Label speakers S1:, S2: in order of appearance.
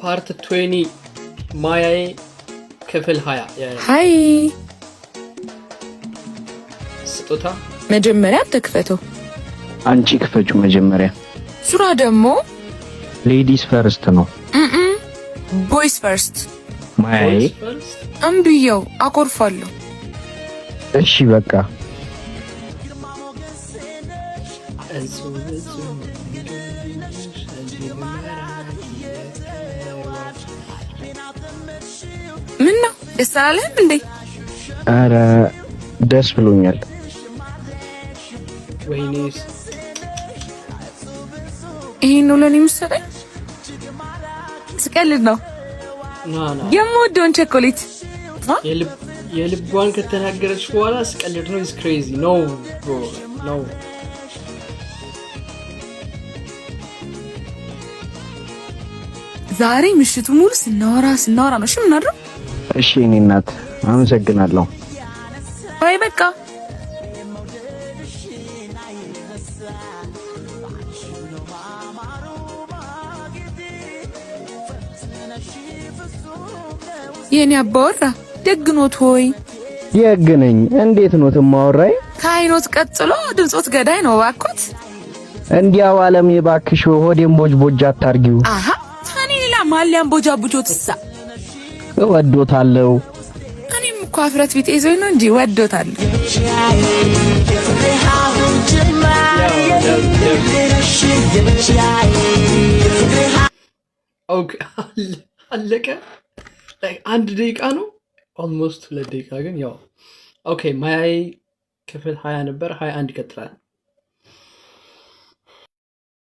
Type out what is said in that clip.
S1: ፓርት 20 ማያዬ ክፍል 20
S2: ሃይ
S1: ስጦታ
S2: መጀመሪያ ተከፈተው
S3: አንቺ ክፈቹ መጀመሪያ
S2: ሱራ ደግሞ
S3: ሌዲስ ፈርስት ነው
S2: ቦይስ ፈርስት
S3: ማያዬ
S2: አንብየው አቆርፋለሁ
S3: እሺ በቃ ምን ነው ደስ አላለህም እንዴ? አረ ደስ ብሎኛል።
S1: ወይኔስ
S2: ይሄን ነው ለኔ የምትሰጠኝ? ስቀልድ ነው። የምወደውን ቸኮሌት
S1: የልቧን ከተናገረች በኋላ ስቀልድ ነው። is crazy no bro no
S2: ዛሬ ምሽቱ ሙሉ ስናወራ ነው። እሺ ምን አድርገው?
S3: እሺ እኔ እናት አመሰግናለሁ።
S2: አይ በቃ የኔ አባወራ ደግኖት ሆይ
S3: የግነኝ እንዴት ነው ተማወራይ?
S2: ካይኖት ቀጥሎ ድምጾት ገዳይ ነው ባኮት።
S3: እንዲያው ዓለም የባክሽ ሆዴን ቦጅ አታርጊው።
S2: አሃ ታኔ ሌላ ማሊያን ቦጃቡጆትሳ
S3: ወዶታለው።
S2: እኔም እኮ አፍረት ቢጤ ይዞኝ ነው እንጂ ወዶታለው።
S1: ኦኬ አለቀ። አንድ ደቂቃ ነው ኦልሞስት 2 ደቂቃ ግን ያው ኦኬ ማያዬ ክፍል 20 ነበር 21 ይቀጥላል።